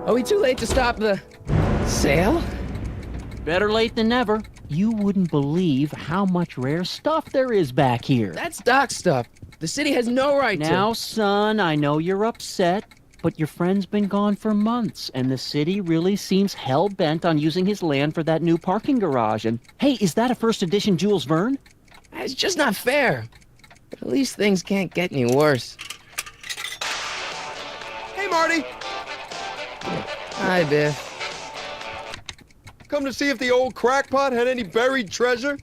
Are we too late to stop the sale? Better late than never. You wouldn't believe how much rare stuff there is back here. That's Doc stuff. The city has no right to. Now, son, I know you're upset, but your friend's been gone for months, and the city really seems hell-bent on using his land for that new parking garage. And, hey, is that a first edition Jules Verne? It's just not fair. But at least things can't get any worse. Hey, Marty! Hi, Biff. Come to see if the old crackpot had any buried treasure?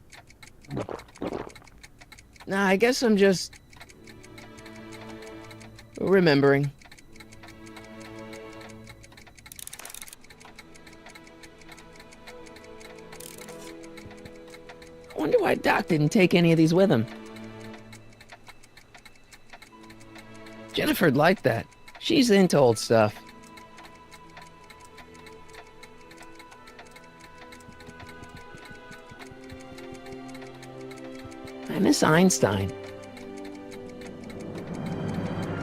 Nah, I guess I'm just... remembering. I wonder why Doc didn't take any of these with him. Jennifer'd like that. She's into old stuff. I miss Einstein.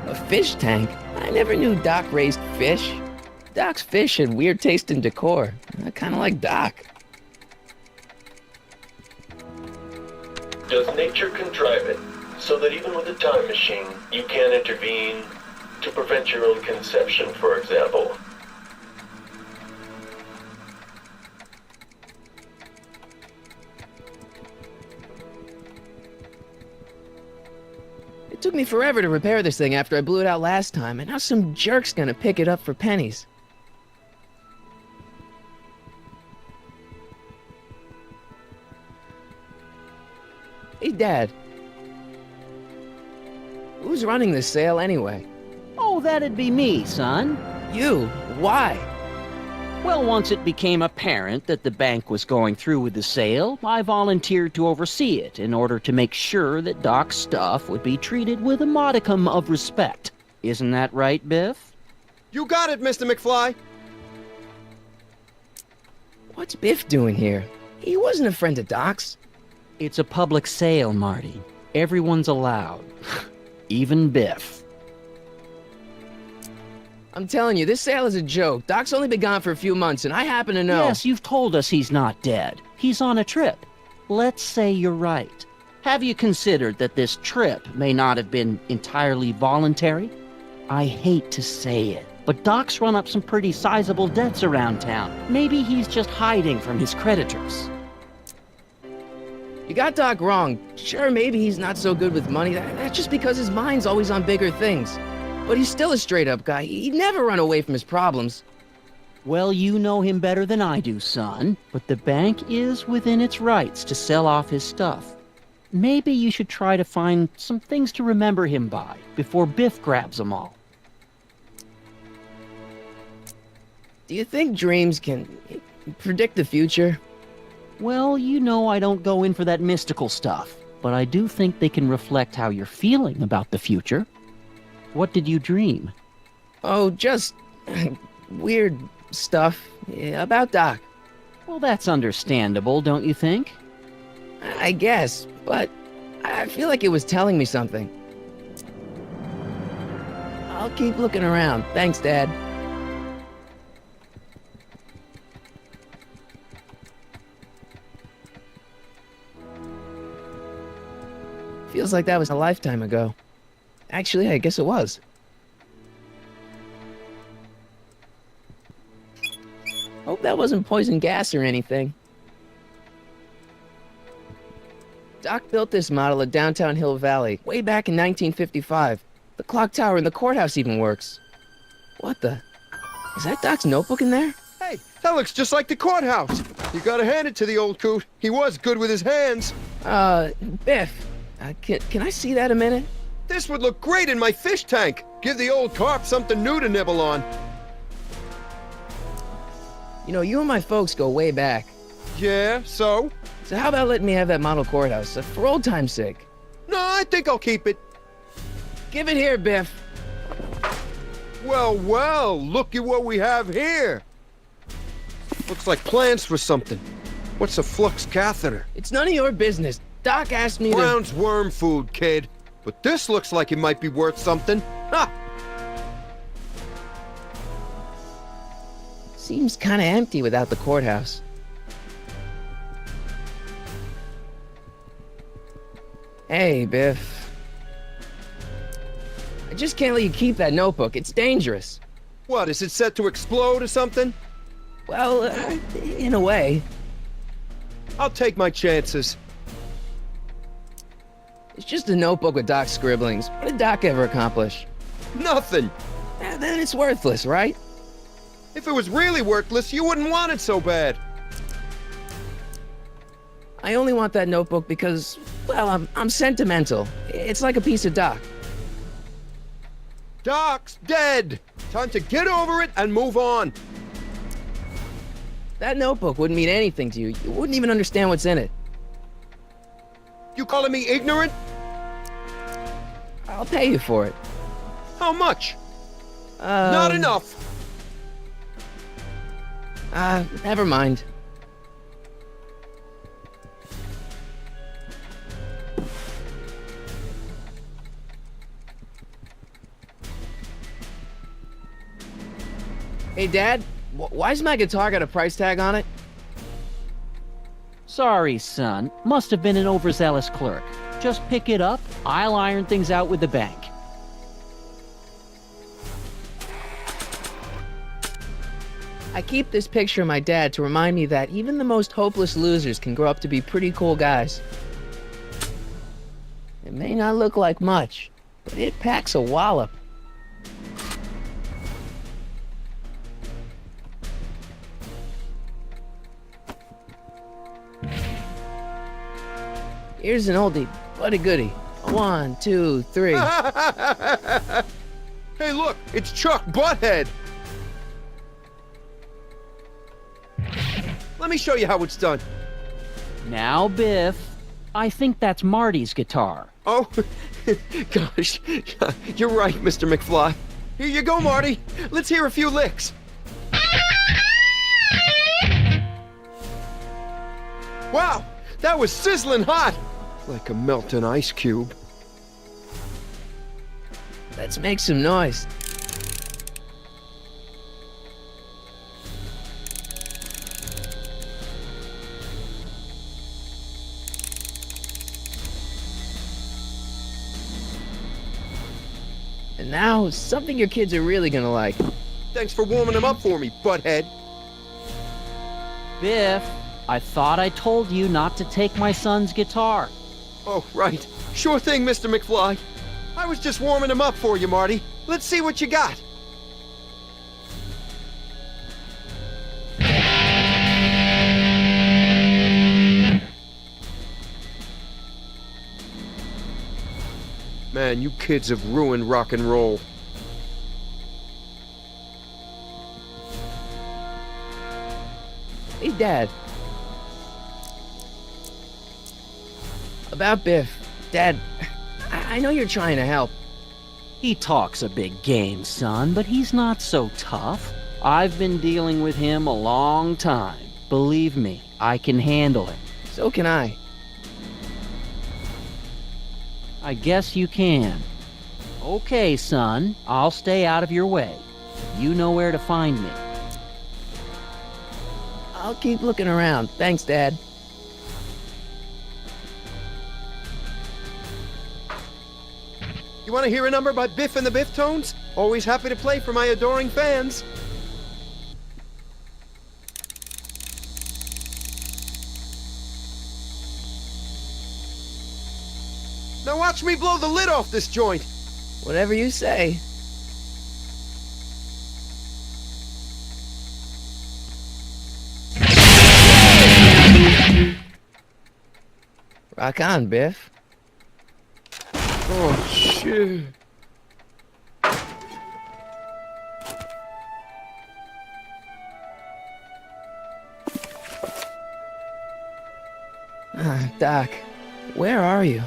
A fish tank? I never knew Doc raised fish. Doc's fish had weird taste in decor. I kinda like Doc. Does nature contrive it so that even with a time machine, you can't intervene to prevent your own conception, for example? It took me forever to repair this thing after I blew it out last time, and now some jerk's gonna pick it up for pennies. Hey, Dad. Who's running this sale anyway? Oh, that'd be me, son. You? Why? Well, once it became apparent that the bank was going through with the sale, I volunteered to oversee it in order to make sure that Doc's stuff would be treated with a modicum of respect. Isn't that right, Biff? You got it, Mr. McFly! What's Biff doing here? He wasn't a friend of Doc's. It's a public sale, Marty. Everyone's allowed. Even Biff. I'm telling you, this sale is a joke. Doc's only been gone for a few months, and I happen to know... Yes, you've told us he's not dead. He's on a trip. Let's say you're right. Have you considered that this trip may not have been entirely voluntary? I hate to say it, but Doc's run up some pretty sizable debts around town. Maybe he's just hiding from his creditors. You got Doc wrong. Sure, maybe he's not so good with money. That's just because his mind's always on bigger things. But he's still a straight-up guy. He'd never run away from his problems. Well, you know him better than I do, son. But the bank is within its rights to sell off his stuff. Maybe you should try to find some things to remember him by before Biff grabs them all. Do you think dreams can predict the future? Well, you know I don't go in for that mystical stuff, but I do think they can reflect how you're feeling about the future. What did you dream? Oh, just weird stuff about Doc. Well, that's understandable, don't you think? I guess, but I feel like it was telling me something. I'll keep looking around. Thanks, Dad. Feels like that was a lifetime ago. Actually, I guess it was. Hope that wasn't poison gas or anything. Doc built this model at downtown Hill Valley way back in 1955. The clock tower in the courthouse even works. What the? Is that Doc's notebook in there? Hey, that looks just like the courthouse! You gotta hand it to the old coot. He was good with his hands. Biff, can I see that a minute? This would look great in my fish tank. Give the old carp something new to nibble on. You know, you and my folks go way back. Yeah, so? So how about letting me have that model courthouse, for old time's sake? No, I think I'll keep it. Give it here, Biff. Well, well, look at what we have here. Looks like plans for something. What's a flux catheter? It's none of your business. Doc asked me to... Brown's worm food, kid. But this looks like it might be worth something. Ha! Seems kind of empty without the courthouse. Hey, Biff. I just can't let you keep that notebook. It's dangerous. What, is it set to explode or something? Well, in a way. I'll take my chances. It's just a notebook with Doc's scribblings. What did Doc ever accomplish? Nothing. Then it's worthless, right? If it was really worthless, you wouldn't want it so bad. I only want that notebook because, well, I'm sentimental. It's like a piece of Doc. Doc's dead. Time to get over it and move on. That notebook wouldn't mean anything to you. You wouldn't even understand what's in it. You calling me ignorant? I'll pay you for it. How much? Not enough. Never mind. Hey, Dad, why's my guitar got a price tag on it? Sorry, son. Must have been an overzealous clerk. Just pick it up. I'll iron things out with the bank. I keep this picture of my dad to remind me that even the most hopeless losers can grow up to be pretty cool guys. It may not look like much, but it packs a wallop. Here's an oldie, but a goodie. 1, 2, 3. Hey, look, it's Chuck Butthead. Let me show you how it's done. Now, Biff, I think that's Marty's guitar. Oh, gosh, you're right, Mr. McFly. Here you go, Marty. Let's hear a few licks. Wow, that was sizzling hot. Like a melting ice cube. Let's make some noise. And now, something your kids are really gonna like. Thanks for warming them up for me, Butthead. Biff, I thought I told you not to take my son's guitar. Oh, right. Sure thing, Mr. McFly. I was just warming them up for you, Marty. Let's see what you got. Man, you kids have ruined rock and roll. Hey, Dad. About Biff. Dad, I know you're trying to help. He talks a big game, son, but he's not so tough. I've been dealing with him a long time. Believe me, I can handle it. So can I. I guess you can. Okay, son, I'll stay out of your way. You know where to find me. I'll keep looking around. Thanks, Dad. You want to hear a number by Biff and the Biff Tones? Always happy to play for my adoring fans. Now watch me blow the lid off this joint. Whatever you say. Rock on, Biff. Oh, shit. Doc, where are you?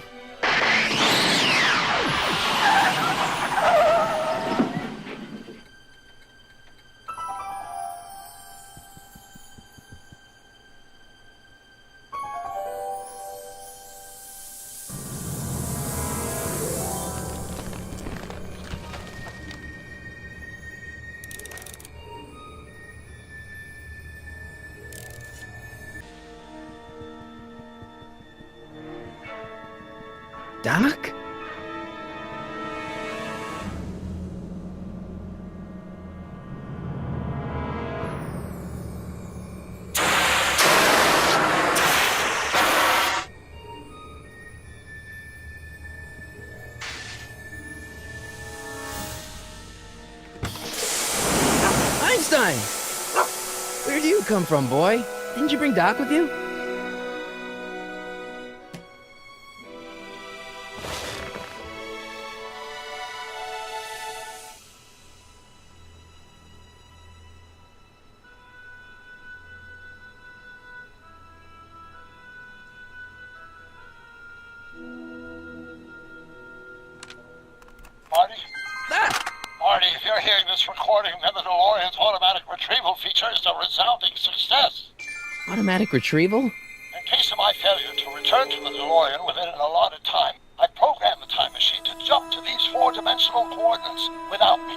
Doc? Einstein! Where do you come from, boy? Didn't you bring Doc with you? Marty? Ah! Marty, if you're hearing this recording, then the DeLorean's automatic retrieval feature is a resounding success. Automatic retrieval? In case of my failure to return to the DeLorean within an allotted time, I programmed the time machine to jump to these four-dimensional coordinates without me.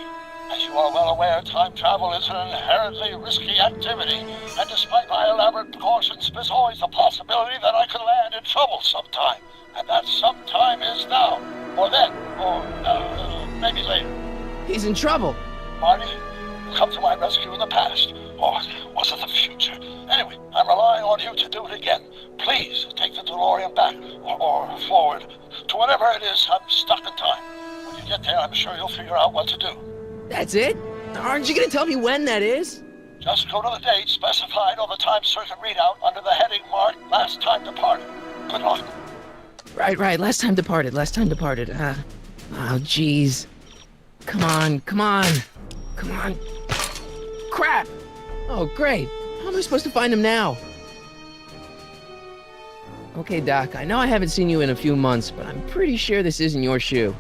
As you are well aware, time travel is an inherently risky activity, and despite my elaborate precautions, there's always the possibility that I could land in trouble sometime. And that sometime is now, or then, or maybe later. He's in trouble. Marty, you come to my rescue in the past, or was it the future? Anyway, I'm relying on you to do it again. Please take the DeLorean back, or forward, to whenever it is I'm stuck in time. When you get there, I'm sure you'll figure out what to do. That's it? Aren't you gonna tell me when that is? Just go to the date specified on the time circuit readout under the heading marked Last Time Departed. Good luck. Right. Last time departed. Oh, jeez. Come on. Crap! Oh, great. How am I supposed to find him now? Okay, Doc, I know I haven't seen you in a few months, but I'm pretty sure this isn't your shoe.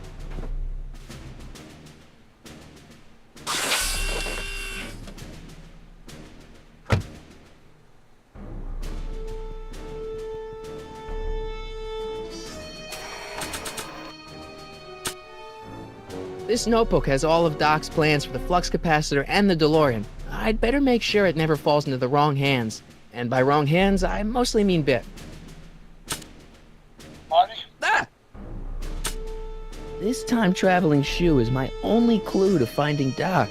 This notebook has all of Doc's plans for the flux capacitor and the DeLorean. I'd better make sure it never falls into the wrong hands. And by wrong hands, I mostly mean Bit. Marty? Ah! This time-traveling shoe is my only clue to finding Doc.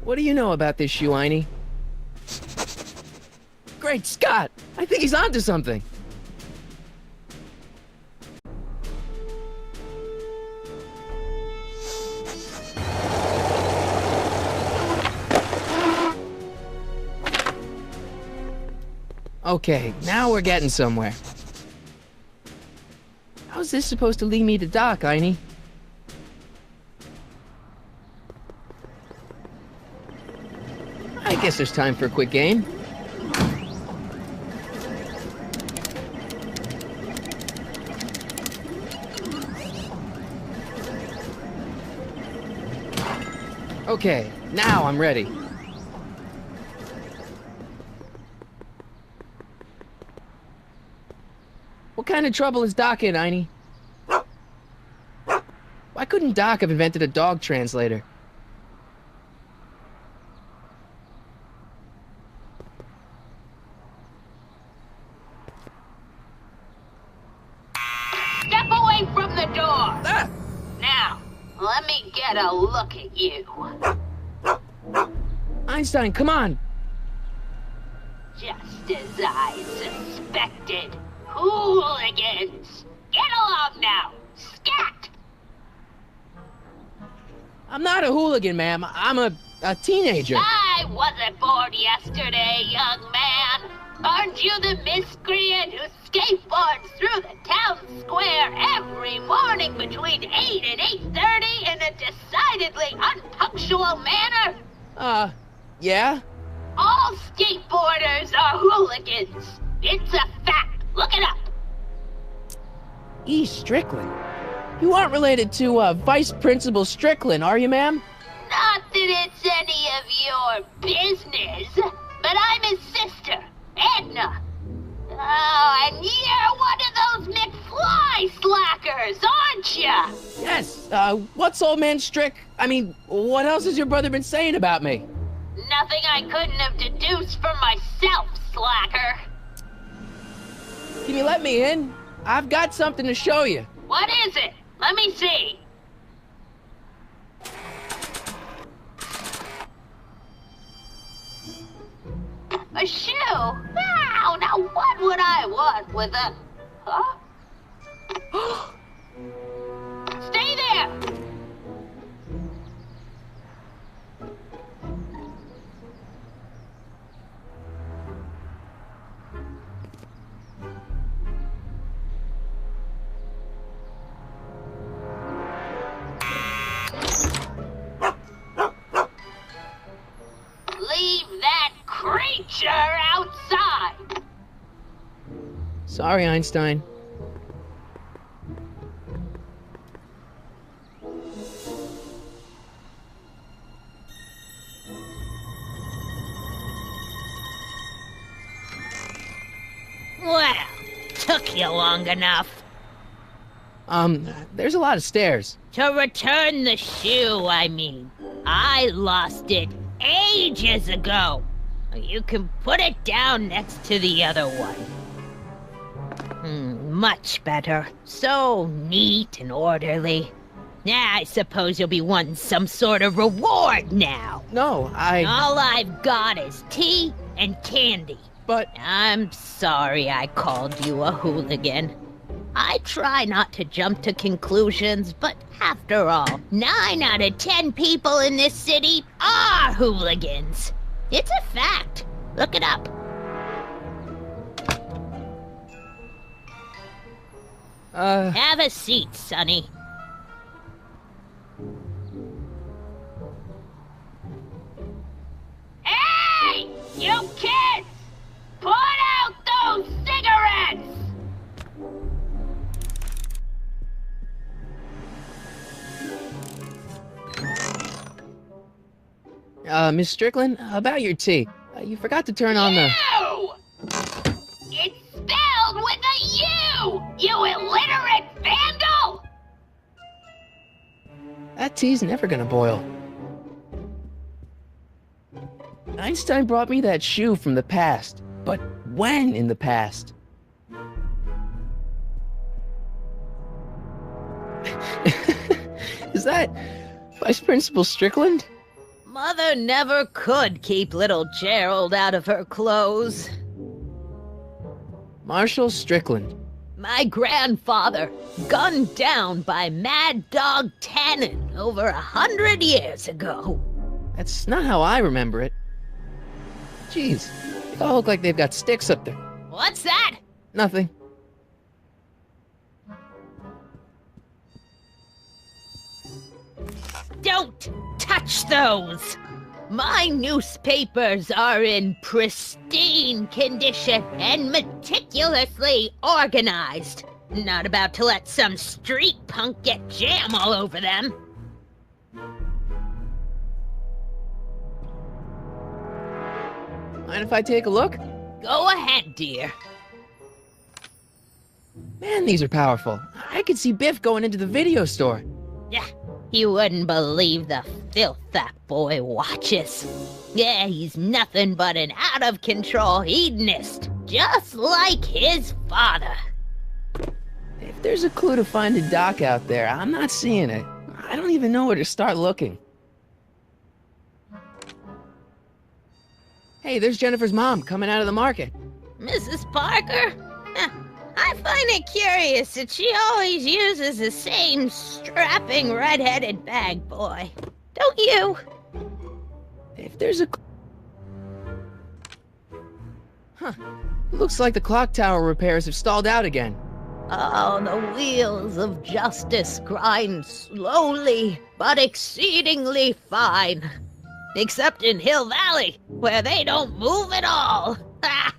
What do you know about this shoe, Einie? Great Scott! I think he's onto something! Okay, now we're getting somewhere. How's this supposed to lead me to Doc, Einie? I guess there's time for a quick game. Okay, now I'm ready. What kind of trouble is Doc in, Einie? Why couldn't Doc have invented a dog translator? Step away from the door! Ah! Now, let me get a look at you. Einstein, come on! Just as I suspected. Hooligans! Get along now! Scat! I'm not a hooligan, ma'am. I'm a teenager. I wasn't born yesterday, young man. Aren't you the miscreant who skateboards through the town square every morning between 8 and 8:30 in a decidedly unpunctual manner? Yeah? All skateboarders are hooligans. It's a fact. Look it up. E. Strickland. You aren't related to, Vice Principal Strickland, are you, ma'am? Not that it's any of your business, but I'm his sister, Edna. Oh, and you're one of those McFly slackers, aren't ya? Yes. What's old man what else has your brother been saying about me? Nothing I couldn't have deduced for myself, slacker. Can you let me in? I've got something to show you. What is it? Let me see. A shoe? Wow, now what would I want with a... Huh? Stay there! Leave that creature outside! Sorry, Einstein. Well, took you long enough. There's a lot of stairs. To return the shoe, I mean. I lost it ages ago. You can put it down next to the other one. Much better. So neat and orderly. I suppose you'll be wanting some sort of reward now. No, All I've got is tea and candy. But... I'm sorry I called you a hooligan. I try not to jump to conclusions, but after all, 9 out of 10 people in this city are hooligans. It's a fact. Look it up. Have a seat, Sonny. Hey! You kids! Put out those cigarettes! Miss Strickland, about your tea. You forgot to turn on the... You! It's spelled with a U! You illiterate vandal! That tea's never gonna boil. Einstein brought me that shoe from the past. But when in the past? Is that Vice Principal Strickland? Mother never could keep little Gerald out of her clothes. Marshall Strickland. My grandfather, gunned down by Mad Dog Tannen over 100 years ago. That's not how I remember it. Jeez, they all look like they've got sticks up there. What's that? Nothing. Don't touch those! My newspapers are in pristine condition and meticulously organized. Not about to let some street punk get jam all over them. Mind if I take a look? Go ahead, dear. Man, these are powerful. I could see Biff going into the video store. Yeah, you wouldn't believe the filth that boy watches. Yeah, he's nothing but an out-of-control hedonist, just like his father. If there's a clue to finding Doc out there, I'm not seeing it. I don't even know where to start looking. Hey, there's Jennifer's mom coming out of the market. Mrs. Parker? I find it curious that she always uses the same strapping red-headed bag boy. Don't you? If there's a... Huh. Looks like the clock tower repairs have stalled out again. Oh, the wheels of justice grind slowly, but exceedingly fine. Except in Hill Valley, where they don't move at all. Ha!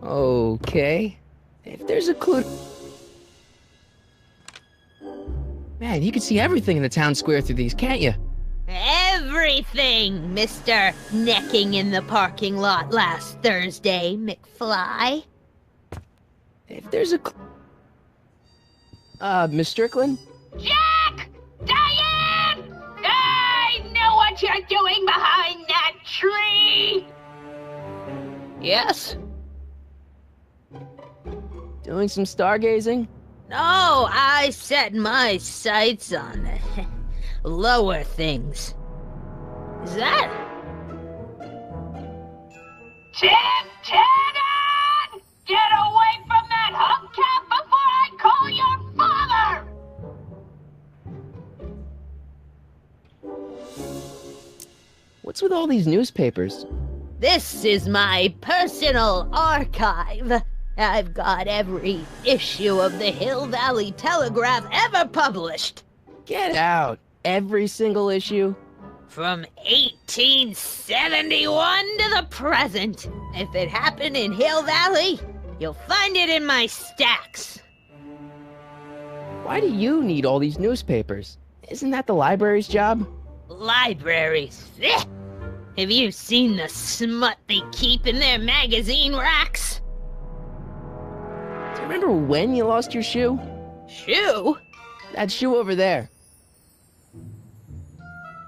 Okay. If there's a clue... Man, you can see everything in the town square through these, can't you? Everything, Mr. Necking in the parking lot last Thursday, McFly. If there's a clue... Miss Strickland? Jack! Diane! I know what you're doing behind that tree! Yes? Doing some stargazing? No, I set my sights on lower things. Is that? Tim! Get away from that hubcap before I call your father! What's with all these newspapers? This is my personal archive. I've got every issue of the Hill Valley Telegraph ever published. Get out. Every single issue? From 1871 to the present. If it happened in Hill Valley, you'll find it in my stacks. Why do you need all these newspapers? Isn't that the library's job? Libraries. Eh. Have you seen the smut they keep in their magazine racks? Do you remember when you lost your shoe? Shoe? That shoe over there.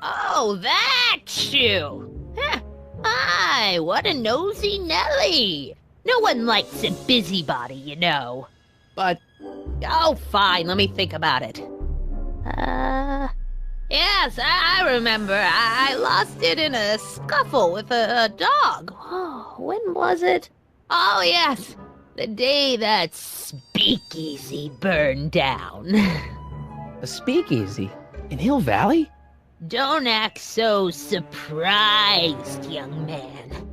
Oh, that shoe! Huh. Aye, what a nosy Nelly! No one likes a busybody, you know. But Oh, fine, let me think about it. Yes, I remember. I lost it in a scuffle with a dog. Oh, when was it? Oh, yes, the day that speakeasy burned down. a speakeasy? In Hill Valley? Don't act so surprised, young man.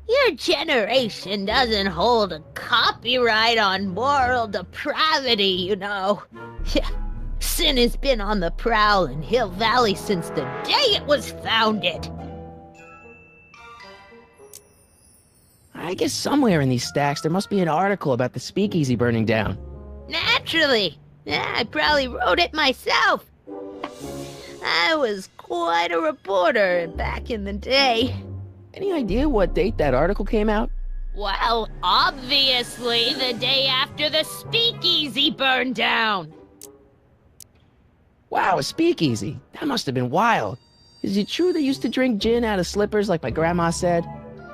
Your generation doesn't hold a copyright on moral depravity, you know. Sin has been on the prowl in Hill Valley since the day it was founded. I guess somewhere in these stacks there must be an article about the speakeasy burning down. Naturally. I probably wrote it myself. I was quite a reporter back in the day. Any idea what date that article came out? Well, obviously the day after the speakeasy burned down. Wow, a speakeasy. That must have been wild. Is it true they used to drink gin out of slippers like my grandma said?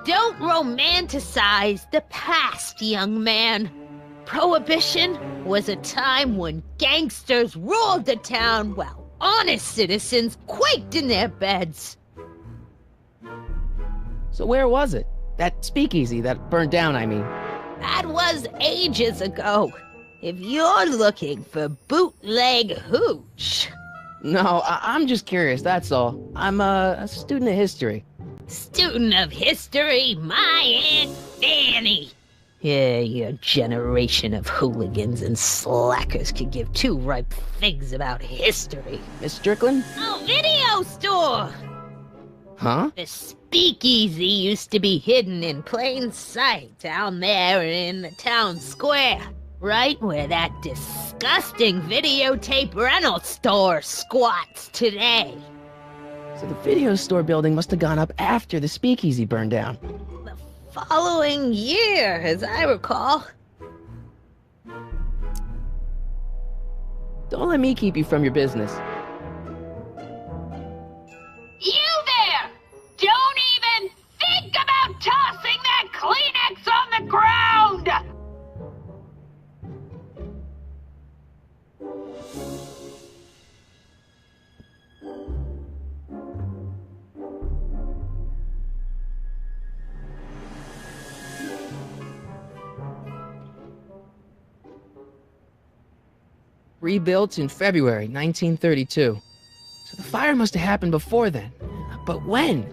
Don't romanticize the past, young man. Prohibition was a time when gangsters ruled the town while honest citizens quaked in their beds. So where was it? That speakeasy that burned down, I mean. That was ages ago. If you're looking for bootleg hooch. No, I'm just curious, that's all. I'm a student of history. Student of history, my Aunt Fanny. Yeah, your generation of hooligans and slackers could give two ripe figs about history. Miss Strickland? Oh, video store! Huh? The speakeasy used to be hidden in plain sight down there in the town square. Right where that disgusting videotape rental store squats today. So the video store building must have gone up after the speakeasy burned down. The following year, as I recall. Don't let me keep you from your business. You there! Don't even think about tossing that Kleenex on the ground! Rebuilt in February 1932. So the fire must have happened before then. But when?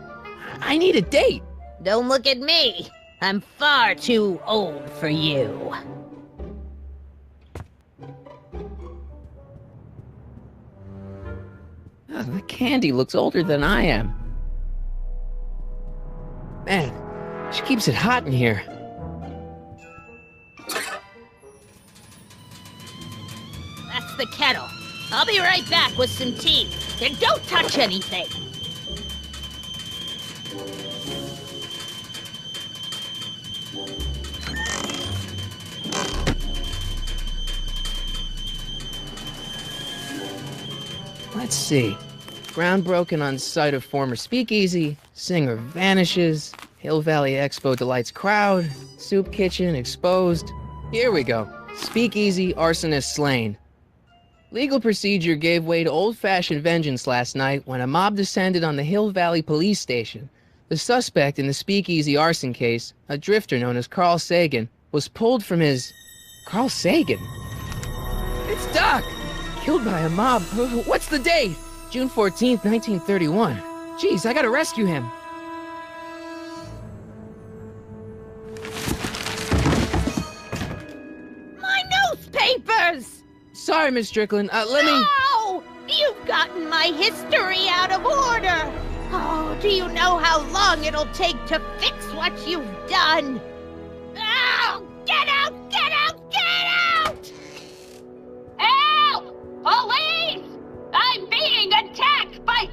I need a date. Don't look at me. I'm far too old for you. The candy looks older than I am. Man, she keeps it hot in here. That's the kettle. I'll be right back with some tea. And don't touch anything. Let's see. Ground broken on site of former speakeasy. Singer vanishes. Hill Valley Expo delights crowd. Soup kitchen exposed. Here we go. Speakeasy arsonist slain. Legal procedure gave way to old-fashioned vengeance last night when a mob descended on the Hill Valley Police Station. The suspect in the Speakeasy arson case, a drifter known as Carl Sagan, was pulled from his... Carl Sagan? It's Doc! Killed by a mob. What's the date? June 14th, 1931. Jeez, I gotta rescue him. My newspapers! Sorry, Miss Strickland. Let me... No! You've gotten my history out of order! Oh, do you know how long it'll take to fix what you've done? Oh, get out! Get out! Get out! Help! Police! I'm being attacked by